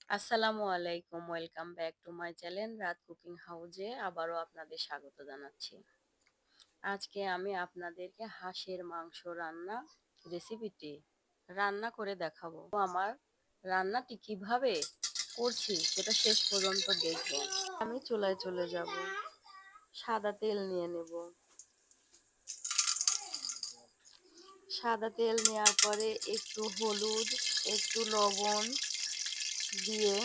আসসালামু আলাইকুম, welcome back to my channel রাত কুকিং হাউজে আবারও আপনাদের স্বাগত জানাচ্ছি। আজকে আমি আপনাদেরকে হাঁসের মাংস রেসিপিটি রান্না করে দেখাবো। আমার রান্নাটি কিভাবে করছি সেটা শেষ পর্যন্ত দেখবেন। আমি চুলায় চলে যাব, সাদা তেল নিয়ে নেব। সাদা তেল নেওয়ার পরে একটু হলুদ, একটু লবণ দিয়ে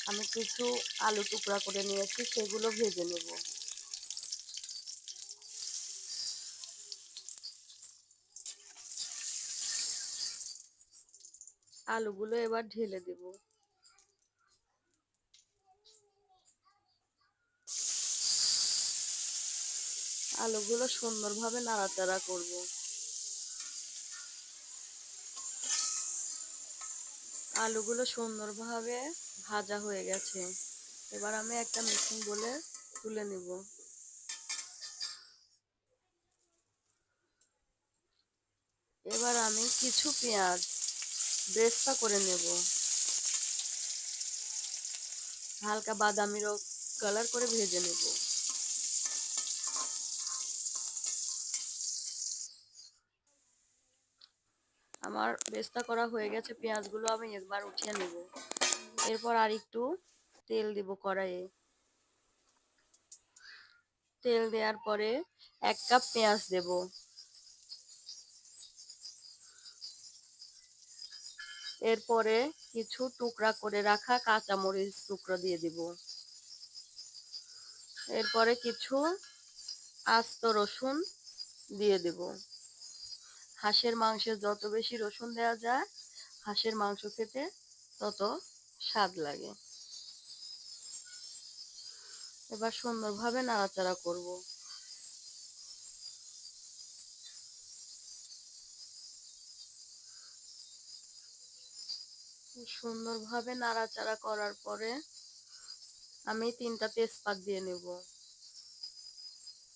আমি কিছু আলু টুকরা করে নিয়েছি, সেগুলো ভেজে নেব। আলুগুলো এবার ঢেলে দেব। আলুগুলো সুন্দরভাবে নাড়াচাড়া করব। আলুগুলো সুন্দরভাবে ভাজা হয়ে গেছে। এবার আমি একটা মিক্সিং বলে তুলে নেব। এবার আমি কিছু পেঁয়াজ ব্রেস্তা করে নেব, হালকা বাদামি কালার করে ভেজে নেব। আমার ব্রেস্তা করা হয়ে গেছে, পেঁয়াজগুলো আমি একবার উঠিয়ে নেব। এরপর আর একটু তেল দেব কড়াইয়ে। তেল দেওয়ার পরে 1 কাপ পেঁয়াজ দেব। এরপরে কিছু টুকরা করে রাখা কাঁচামরিচ টুকরা দিয়ে দিব। এরপরে কিছু আস্ত রসুন দিয়ে দেব। হাঁসের মাংসে যত বেশি রসুন দেওয়া যায়, হাঁসের মাংস খেতে তত স্বাদ লাগে। এবার সুন্দরভাবে নাড়াচাড়া করব। সুন্দরভাবে নাড়াচাড়া করার পরে আমি 3টা তেজপাত দিয়ে নেব,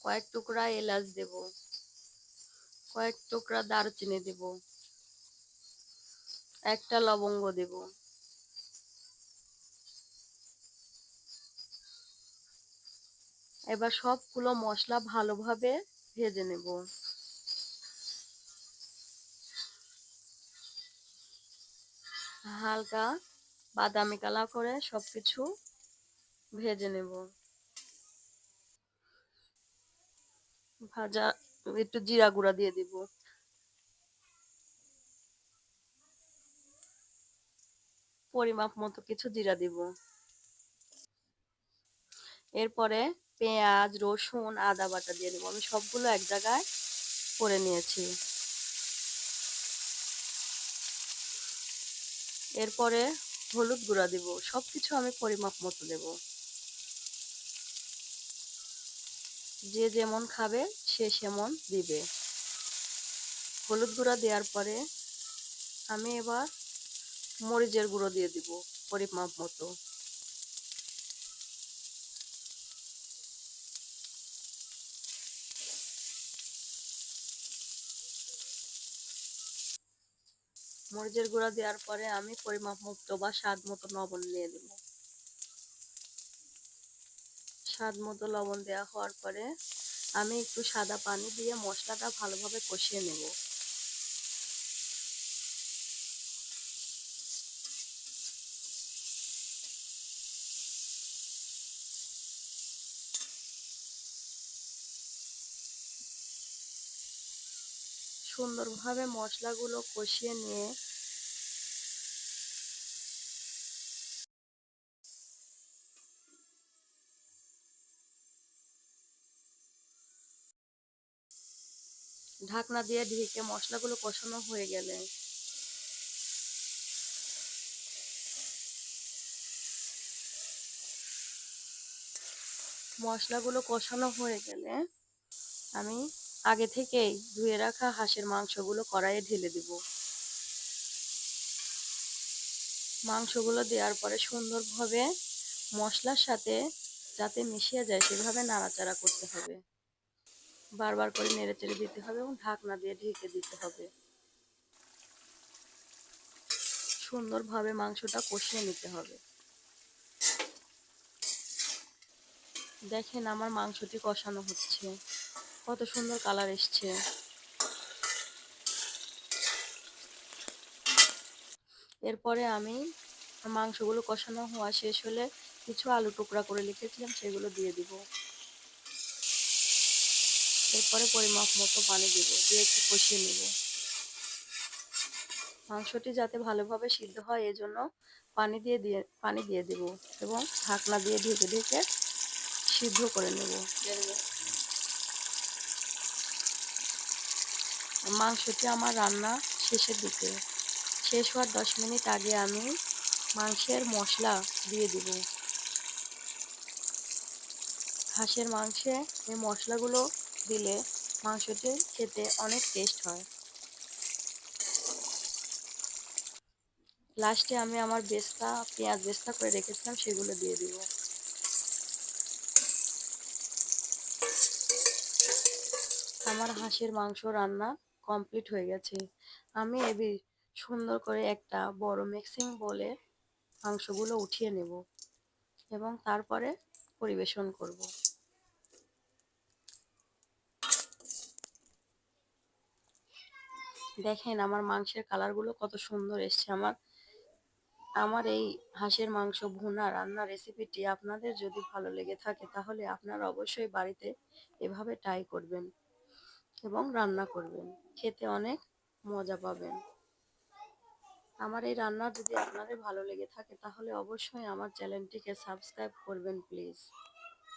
কয়েক টুকরা এলাচ দেব, কয়েক টুকরা দারচিনি দেব, একটা লবঙ্গ দেব। এবার সবগুলো মশলা ভালোভাবে ভেজে নেব। হালকা বাদামি কালার করে সবকিছু ভেজে নেব। ভাজা একটু জিরা গুঁড়া দিয়ে দিব, পরিমাপ মতো কিছু জিরা দিব। এরপরে পেঁয়াজ, রসুন, আদা বাটা দিয়ে দেবো। আমি সবগুলো এক জায়গায় করে নিয়েছি। এরপরে হলুদ গুঁড়া দিব, সবকিছু আমি পরিমাপ মতো দেব। যে যেমন খাবে সে সেমন দিবে। হলুদ গুঁড়া দেওয়ার পরে আমি এবার মরিচের গুঁড়ো দিয়ে দিব পরিমাপ মতো। মরিচের গুঁড়া দেওয়ার পরে আমি পরিমাপ মতো বা স্বাদ মতো লবণ দিয়ে দেব। স্বাদ মতো লবণ দেওয়া হওয়ার পরে আমি একটু সাদা পানি দিয়ে মশলাটা ভালোভাবে কষিয়ে নেব। সুন্দরভাবে মশলাগুলো কষিয়ে নিয়ে ঢাকনা দিয়ে ঢেকে মশলাগুলো কষানো হয়ে গেলে আমি আগে থেকেই ধুয়ে রাখা হাঁসের মাংসগুলো কড়াইয়ে ঢেলে দিব। মাংসগুলো দেওয়ার পরে সুন্দরভাবে মশলার সাথে যাতে মিশিয়ে যায় সেভাবে নাড়াচাড়া করতে হবে। বারবার করে নেড়েচেড়ে দিতে হবে এবং ঢাকনা দিয়ে ঢেকে দিতে হবে। সুন্দরভাবে মাংসটা কষিয়ে নিতে হবে। দেখেন আমার মাংসটি কষানো হচ্ছে, কত সুন্দর কালার এসছে। এরপরে আমি মাংসগুলো কষানো হওয়া শেষ হলে কিছু আলু টুকরা করে রেখেছিলাম সেগুলো দিয়ে দিব। এরপরে পরিমাপ মতো পানি দিব, দিয়ে একটু কষিয়ে নেব। মাংসটি যাতে ভালোভাবে সিদ্ধ হয় এজন্য পানি দিয়ে দেব এবং ঢাকনা দিয়ে ঢেকে ঢেকে সিদ্ধ করে নেব। মাংসটি আমার রান্না শেষের দিকে, শেষ হওয়ার 10 মিনিট আগে আমি মাংসের মশলা দিয়ে দিব। হাঁসের মাংসে এই মশলাগুলো দিলে মাংসটি খেতে অনেক টেস্ট হয়। লাস্টে আমি আমার পেঁয়াজ বেস্তা করে রেখেছিলাম সেগুলো দিয়ে দিব। আমার হাঁসের মাংস রান্না কমপ্লিট হয়ে গেছে। আমি সুন্দর করে একটা বড় মিক্সিং বলে মাংসগুলো উঠিয়ে নেব এবং তারপরে পরিবেশন করব। দেখেন আমার মাংসের কালারগুলো কত সুন্দর এসছে। আমার এই হাঁসের মাংস ভুনা রান্না রেসিপিটি আপনাদের যদি ভালো লেগে থাকে তাহলে আপনারা অবশ্যই বাড়িতে এভাবে ট্রাই করবেন এবং রান্না করবেন, খেতে অনেক মজা পাবেন। আমার এই রান্না যদি আপনাদের ভালো লেগে থাকে তাহলে অবশ্যই আমার চ্যানেলটিকে সাবস্ক্রাইব করবেন প্লিজ।